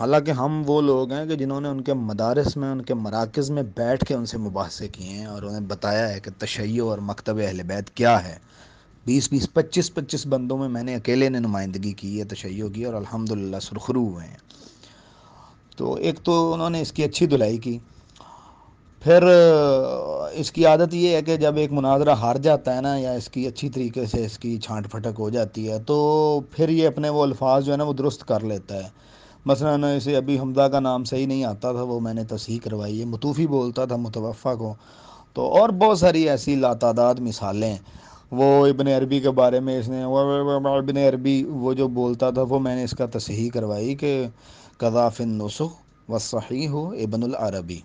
حالانکہ ہم وہ لوگ ہیں کہ جنہوں نے ان کے مدارس میں، ان کے مراکز میں بیٹھ کے ان سے مباحثے کیے ہیں اور انہیں بتایا ہے کہ تشیع اور مکتب اہل بیت کیا ہے. 20-25 بندوں میں نے اکیلے نے نمائندگی کی ہے تشیع کی، اور الحمدللہ سرخرو ہوئے ہیں. تو ایک تو انہوں نے اس کی اچھی دھلائی کی. پھر اس کی عادت یہ ہے کہ جب ایک مناظرہ ہار جاتا ہے نا، یا اس کی اچھی طریقے سے اس کی چھانٹ پھٹک ہو جاتی ہے، تو پھر یہ اپنے وہ الفاظ جو ہے نا وہ درست کر لیتا ہے. مثلا اسے ابھی حمزہ کا نام صحیح نہیں آتا تھا، وہ میں نے تصحیح کروائی ہے. متوفی بولتا تھا متوفا کو. تو اور بہت ساری ایسی لاتعداد مثالیں. وہ ابن عربی کے بارے میں اس نے ابن عربی وہ جو بولتا تھا، وہ میں نے اس کا تصحیح کروائی کہ قذاف النسخ والصحیح ابن العربی.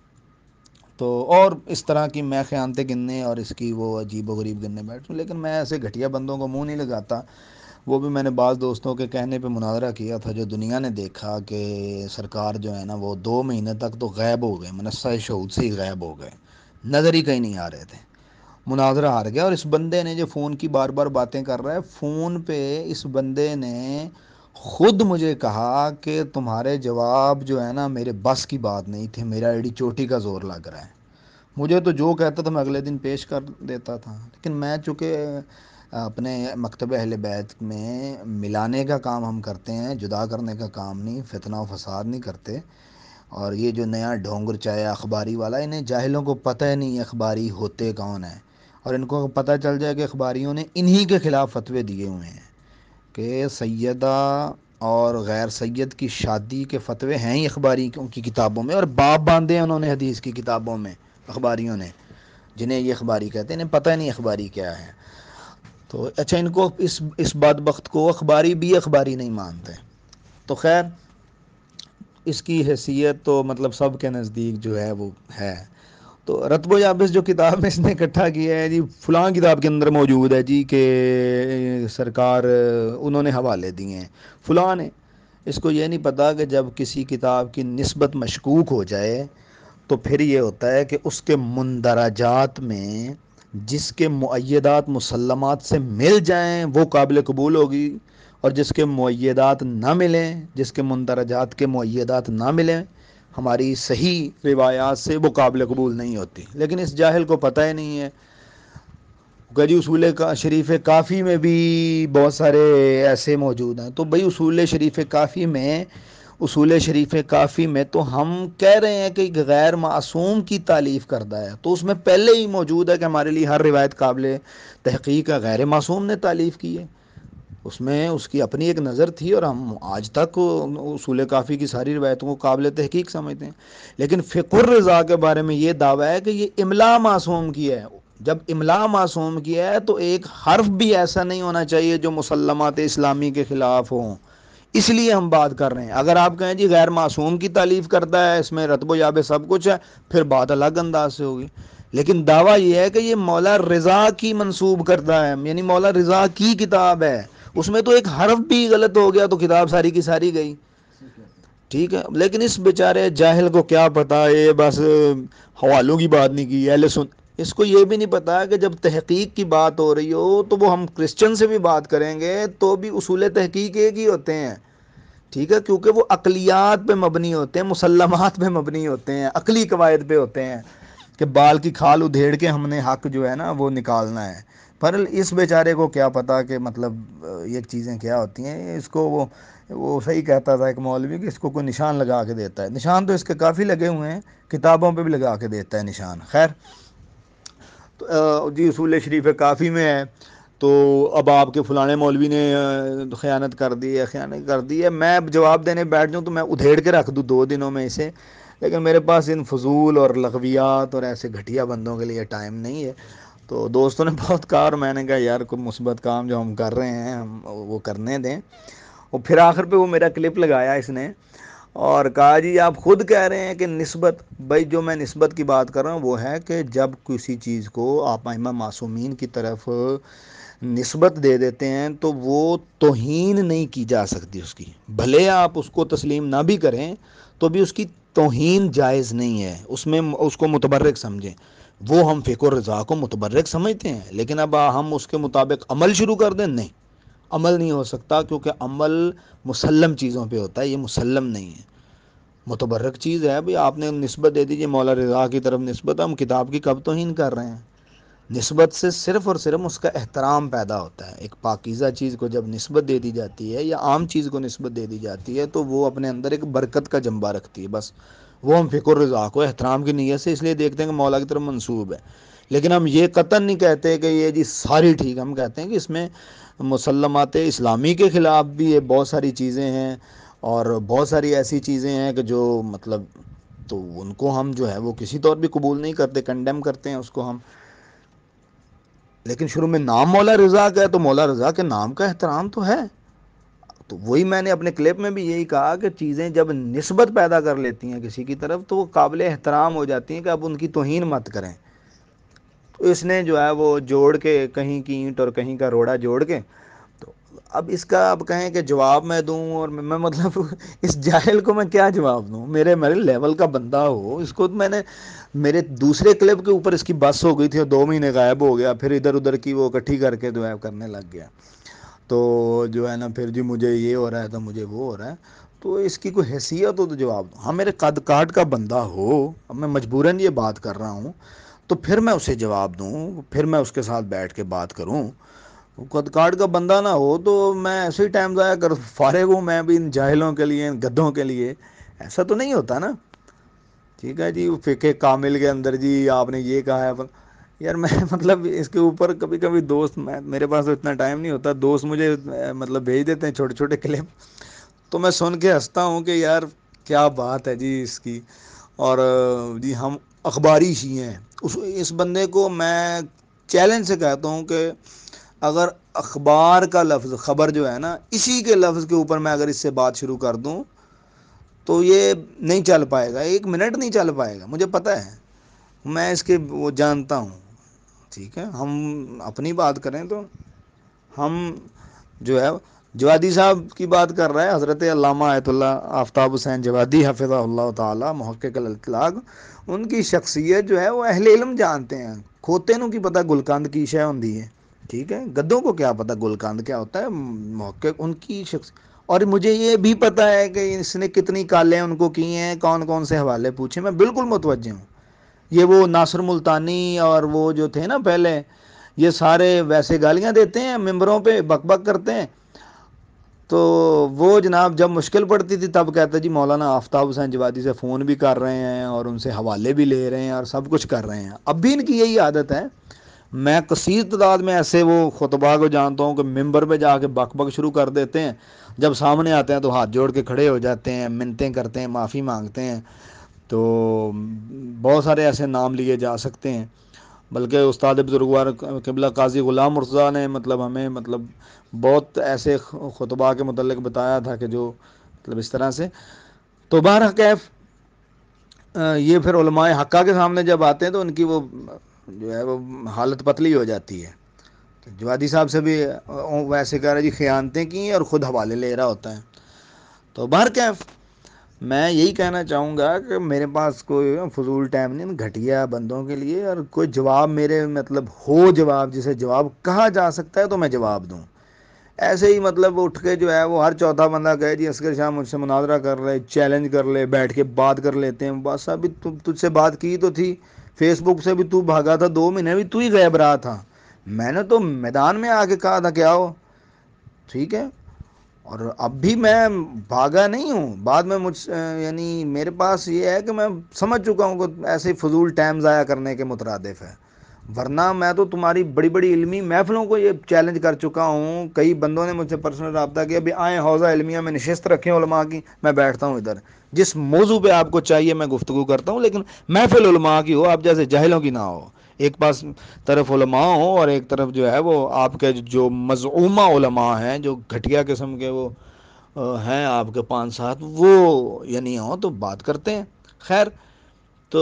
تو اور اس طرح کی میں خیانتیں گننے اور اس کی وہ عجیب و غریب گننے بیٹھوں، لیکن میں ایسے گھٹیا بندوں کو منہ نہیں لگاتا. وہ بھی میں نے بعض دوستوں کے کہنے پہ مناظرہ کیا تھا. جو دنیا نے دیکھا کہ سرکار جو ہے نا وہ 2 مہینے تک تو غائب ہو گئے، منصہ شہود سے ہی غائب ہو گئے، نظر ہی کہیں نہیں آ رہے تھے. مناظرہ ہار گیا. اور اس بندے نے جو فون کی بار بار باتیں کر رہا ہے، فون پہ اس بندے نے خود مجھے کہا کہ تمہارے جواب جو ہے نا میرے بس کی بات نہیں تھے، میرا ایڑی چوٹی کا زور لگ رہا ہے. مجھے تو جو کہتا تھا میں اگلے دن پیش کر دیتا تھا. لیکن میں چونکہ اپنے مکتب اہل بیت میں ملانے کا کام ہم کرتے ہیں، جدا کرنے کا کام نہیں، فتنہ و فساد نہیں کرتے. اور یہ جو نیا ڈھونگر چاہے اخباری والا، انہیں جاہلوں کو پتہ ہی نہیں اخباری ہوتے کون ہیں. اور ان کو پتہ چل جائے کہ اخباریوں نے انہی کے خلاف فتوے دیے ہوئے ہیں کہ سیدہ اور غیر سید کی شادی کے فتوے ہیں ہی اخباری کی کتابوں میں، اور باپ باندھے ہیں انہوں نے حدیث کی کتابوں میں اخباریوں نے، جنہیں یہ اخباری کہتے ہیں. انہیں پتہ نہیں اخباری کیا ہے. تو اچھا، ان کو اس بدبخت کو اخباری بھی اخباری نہیں مانتے. تو خیر، اس کی حیثیت تو مطلب سب کے نزدیک جو ہے وہ ہے. تو رتب و یابس جو کتاب میں اس نے اکٹھا کیا ہے جی، فلاں کتاب کے اندر موجود ہے جی کہ سرکار انہوں نے حوالے دیے ہیں فلاں نے. اس کو یہ نہیں پتہ کہ جب کسی کتاب کی نسبت مشکوک ہو جائے تو پھر یہ ہوتا ہے کہ اس کے مندرجات میں جس کے مؤیدات مسلمات سے مل جائیں وہ قابل قبول ہوگی، اور جس کے مؤیدات نہ ملیں، جس کے مندرجات کے مؤیدات نہ ملیں ہماری صحیح روایات سے، وہ قابل قبول نہیں ہوتی. لیکن اس جاہل کو پتہ ہی نہیں ہے کہ جی اصول شریف کافی میں بھی بہت سارے ایسے موجود ہیں. تو بھئی اصول شریف کافی میں تو ہم کہہ رہے ہیں کہ غیر معصوم کی تالیف کردہ ہے، تو اس میں پہلے ہی موجود ہے کہ ہمارے لیے ہر روایت قابل تحقیق ہے، غیر معصوم نے تالیف کی ہے. اس میں اس کی اپنی ایک نظر تھی، اور ہم آج تک اصول کافی کی ساری روایتوں کو قابل تحقیق سمجھتے ہیں. لیکن فقہ الرضا کے بارے میں یہ دعویٰ ہے کہ یہ املا معصوم کی ہے. جب املا معصوم کیا ہے تو ایک حرف بھی ایسا نہیں ہونا چاہیے جو مسلمات اسلامی کے خلاف ہوں. اس لیے ہم بات کر رہے ہیں. اگر آپ کہیں جی غیر معصوم کی تالیف کرتا ہے، اس میں رتب و یاب سب کچھ ہے، پھر بات الگ انداز سے ہوگی. لیکن دعویٰ یہ ہے کہ یہ مولا رضا کی منسوب کرتا ہے، یعنی مولا رضا کی کتاب ہے. اس میں تو ایک حرف بھی غلط ہو گیا تو کتاب ساری کی ساری گئی. ٹھیک ہے، لیکن اس بیچارے جاہل کو کیا پتا، یہ بس حوالوں کی بات نہیں کی اہل سن. اس کو یہ بھی نہیں پتا کہ جب تحقیق کی بات ہو رہی ہو تو وہ ہم کرسچن سے بھی بات کریں گے تو بھی اصول تحقیق ایک ہی ہوتے ہیں. ٹھیک ہے، کیونکہ وہ عقلیات پہ مبنی ہوتے ہیں، مسلمات پہ مبنی ہوتے ہیں، عقلی قواعد پہ ہوتے ہیں کہ بال کی کھال ادھیڑ کے ہم نے حق جو ہے نا وہ نکالنا ہے. پر اس بیچارے کو کیا پتا کہ مطلب یہ چیزیں کیا ہوتی ہیں. اس کو وہ صحیح کہتا تھا ایک مولوی کہ اس کو کوئی نشان لگا کے دیتا ہے. نشان تو اس کے کافی لگے ہوئے ہیں، کتابوں پہ بھی لگا کے دیتا ہے نشان. خیر، تو جی اصول شریف کافی میں ہے تو اب آپ کے فلانے مولوی نے خیانت کر دی ہے. میں جواب دینے بیٹھ جاؤں تو میں ادھیڑ کے رکھ دوں 2 دنوں میں اسے. لیکن میرے پاس ان فضول اور لغویات اور ایسے گھٹیا بندوں کے لیے ٹائم نہیں ہے. تو دوستوں نے بہت کہا اور میں نے کہا یار کوئی مثبت کام جو ہم کر رہے ہیں ہم وہ کرنے دیں. اور پھر آخر پہ وہ میرا کلپ لگایا اس نے اور کہا جی آپ خود کہہ رہے ہیں کہ نسبت. بھائی جو میں نسبت کی بات کر رہا ہوں وہ ہے کہ جب کسی چیز کو آپ ائمہ معصومین کی طرف نسبت دے دیتے ہیں تو وہ توہین نہیں کی جا سکتی اس کی. بھلے آپ اس کو تسلیم نہ بھی کریں تو بھی اس کی توہین جائز نہیں ہے. اس میں اس کو متبرک سمجھیں. وہ ہم فقہ الرضا کو متبرک سمجھتے ہیں، لیکن اب ہم اس کے مطابق عمل شروع کر دیں، نہیں، عمل نہیں ہو سکتا کیونکہ عمل مسلم چیزوں پہ ہوتا ہے، یہ مسلم نہیں ہے. متبرک چیز ہے بھائی، آپ نے نسبت دے دیجیے مولا رضا کی طرف نسبت، ہم کتاب کی کب توہین کر رہے ہیں؟ نسبت سے صرف اور صرف اس کا احترام پیدا ہوتا ہے. ایک پاکیزہ چیز کو جب نسبت دے دی جاتی ہے یا عام چیز کو نسبت دے دی جاتی ہے تو وہ اپنے اندر ایک برکت کا جنبہ رکھتی ہے. بس وہ ہم فکر رضا کو احترام کی نیت سے اس لیے دیکھتے ہیں کہ مولا کی طرف منسوب ہے. لیکن ہم یہ قطعاً نہیں کہتے کہ یہ جی ساری ٹھیک، ہم کہتے ہیں کہ اس میں مسلمات اسلامی کے خلاف بھی یہ بہت ساری چیزیں ہیں، اور بہت ساری ایسی چیزیں ہیں کہ جو مطلب، تو ان کو ہم جو ہے وہ کسی طور بھی قبول نہیں کرتے، کنڈیم کرتے ہیں اس کو ہم. لیکن شروع میں نام مولا رضا کا ہے تو مولا رضا کے نام کا احترام تو ہے. تو وہی میں نے اپنے کلپ میں بھی یہی کہا کہ چیزیں جب نسبت پیدا کر لیتی ہیں کسی کی طرف تو وہ قابل احترام ہو جاتی ہیں کہ اب ان کی توہین مت کریں. تو اس نے جو ہے وہ جوڑ کے کہیں کی اینٹ اور کہیں کا روڑا جوڑ کے، تو اب اس کا اب کہیں کہ جواب میں دوں، اور میں مطلب اس جاہل کو میں کیا جواب دوں؟ میرے لیول کا بندہ ہو، اس کو میں نے میرے دوسرے کلپ کے اوپر اس کی بس ہو گئی تھی اور 2 مہینے غائب ہو گیا، پھر ادھر ادھر کی وہ اکٹھی کر کے جو ہے کرنے لگ گیا. تو جو ہے نا پھر جی مجھے یہ ہو رہا ہے تو مجھے وہ ہو رہا ہے. تو اس کی کوئی حیثیت ہو تو جواب دو. ہاں میرے قد کاٹ کا بندہ ہو، اب میں مجبوراً یہ بات کر رہا ہوں تو پھر میں اسے جواب دوں، پھر میں اس کے ساتھ بیٹھ کے بات کروں. قد کاٹ کا بندہ نہ ہو تو میں ایسے ہی ٹائم ضائع کر فارغ ہوں میں بھی ان جاہلوں کے لیے، ان گدھوں کے لیے. ایسا تو نہیں ہوتا نا. ٹھیک ہے جی، فقہ کامل کے اندر جی آپ نے یہ کہا ہے یار میں مطلب اس کے اوپر کبھی کبھی دوست، میرے پاس تو اتنا ٹائم نہیں ہوتا، دوست مجھے مطلب بھیج دیتے ہیں چھوٹے چھوٹے کلپ، تو میں سن کے ہنستا ہوں کہ یار کیا بات ہے جی اس کی. اور جی ہم اخباری ہی ہیں. اس بندے کو میں چیلنج سے کہتا ہوں کہ اگر اخبار کا لفظ خبر جو ہے نا، اسی کے لفظ کے اوپر میں اگر اس سے بات شروع کر دوں تو یہ نہیں چل پائے گا، 1 منٹ نہیں چل پائے گا، مجھے پتہ ہے، میں اس کے وہ جانتا ہوں. ٹھیک ہے، ہم اپنی بات کریں تو ہم جو ہے جوادی صاحب کی بات کر رہا ہے، حضرت علامہ آیت اللہ آفتاب حسین جوادی حفظہ اللہ تعالی محقق الاطلاق. ان کی شخصیت جو ہے وہ اہل علم جانتے ہیں. کھوتے نوں کی پتہ گلکند کی شے ہوندی ہے. ٹھیک ہے، گدوں کو کیا پتا گلکند کیا ہوتا ہے. محقق ان کی شخص، اور مجھے یہ بھی پتہ ہے کہ اس نے کتنی کالیں ان کو کی ہیں، کون کون سے حوالے پوچھے، میں بالکل متوجہ ہوں. یہ وہ ناصر ملتانی اور وہ جو تھے نا پہلے، یہ سارے ویسے گالیاں دیتے ہیں ممبروں پہ، بک بک کرتے ہیں. تو وہ جناب جب مشکل پڑتی تھی تب کہتے جی مولانا آفتاب حسین جوادی سے فون بھی کر رہے ہیں اور ان سے حوالے بھی لے رہے ہیں اور سب کچھ کر رہے ہیں. اب بھی ان کی یہی عادت ہے. میں کثیر تعداد میں ایسے وہ خطبہ کو جانتا ہوں کہ ممبر پہ جا کے بک بک شروع کر دیتے ہیں، جب سامنے آتے ہیں تو ہاتھ جوڑ کے کھڑے ہو جاتے ہیں، منتیں کرتے ہیں، معافی مانگتے ہیں. تو بہت سارے ایسے نام لیے جا سکتے ہیں. بلکہ استاد بزرگوار قبلہ قاضی غلام مرتضیٰ نے مطلب ہمیں مطلب بہت ایسے خطبہ کے متعلق بتایا تھا کہ جو مطلب اس طرح سے. تو بہرکیف یہ پھر علماء حقہ کے سامنے جب آتے ہیں تو ان کی وہ جو ہے وہ حالت پتلی ہو جاتی ہے. جوادی صاحب سے بھی ویسے کہہ رہے جی خیانتیں کی ہیں اور خود حوالے لے رہا ہوتا ہے. تو بہرکیف میں یہی کہنا چاہوں گا کہ میرے پاس کوئی فضول ٹائم نہیں گھٹیا بندوں کے لیے، اور کوئی جواب میرے مطلب ہو جواب جسے جواب کہا جا سکتا ہے تو میں جواب دوں. ایسے ہی مطلب اٹھ کے جو ہے وہ ہر چوتھا بندہ کہے جی اصغر شاہ مجھ سے مناظرہ کر لے، چیلنج کر لے، بیٹھ کے بات کر لیتے ہیں. بس ابھی تجھ سے بات کی تو تھی، فیس بک سے بھی تو بھاگا تھا، 2 مہینے بھی تو ہی غائب رہا تھا. میں نے تو میدان میں آ کے کہا تھا کہ آؤ. ٹھیک ہے، اور اب بھی میں بھاگا نہیں ہوں. بعد میں یعنی میرے پاس یہ ہے کہ میں سمجھ چکا ہوں کہ ایسے فضول ٹائم ضائع کرنے کے مترادف ہے. ورنہ میں تو تمہاری بڑی بڑی علمی محفلوں کو یہ چیلنج کر چکا ہوں. کئی بندوں نے مجھ سے پرسنل رابطہ کیا بھی آئیں حوضہ علمیہ میں نشست رکھیں علماء کی، میں بیٹھتا ہوں ادھر، جس موضوع پہ آپ کو چاہیے میں گفتگو کرتا ہوں، لیکن محفل علماء کی ہو، آپ جیسے جاہلوں کی نہ ہو. ایک پاس طرف علماء ہوں اور ایک طرف جو ہے وہ آپ کے جو مزعومہ علماء ہیں، جو گھٹیا قسم کے وہ ہیں آپ کے 5-7، وہ یعنی ہوں تو بات کرتے ہیں. خیر، تو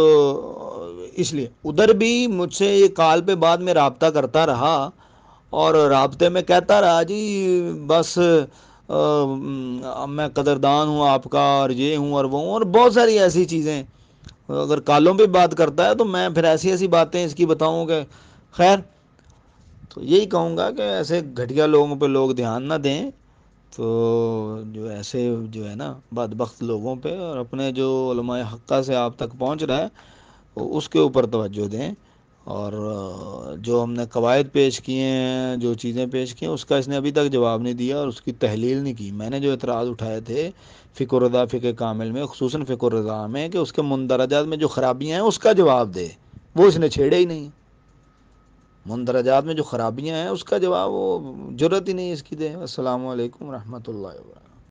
اس لیے ادھر بھی مجھ سے یہ کال پہ بعد میں رابطہ کرتا رہا اور رابطے میں کہتا رہا جی بس میں قدردان ہوں آپ کا، اور یہ ہوں اور وہ ہوں، اور بہت ساری ایسی چیزیں. اگر کالوں پہ بات کرتا ہے تو میں پھر ایسی ایسی باتیں اس کی بتاؤں کہ خیر. تو یہی کہوں گا کہ ایسے گھٹیا لوگوں پہ لوگ دھیان نہ دیں. تو جو ایسے جو ہے نا بدبخت لوگوں پہ، اور اپنے جو علماء حقہ سے آپ تک پہنچ رہا ہے اس کے اوپر توجہ دیں، اور جو ہم نے قواعد پیش کیے ہیں، جو چیزیں پیش کی ہیں، اس کا اس نے ابھی تک جواب نہیں دیا اور اس کی تحلیل نہیں کی۔ میں نے جو اعتراض اٹھائے تھے فقہ الرضا فقہ کامل میں، خصوصاً فقہ الرضا میں، کہ اس کے مندرجات میں جو خرابیاں ہیں اس کا جواب دے، وہ اس نے چھیڑے ہی نہیں۔ مندرجات میں جو خرابیاں ہیں اس کا جواب وہ جرت ہی نہیں اس کی دے۔ السلام علیکم ورحمۃ اللہ وبرکاتہ۔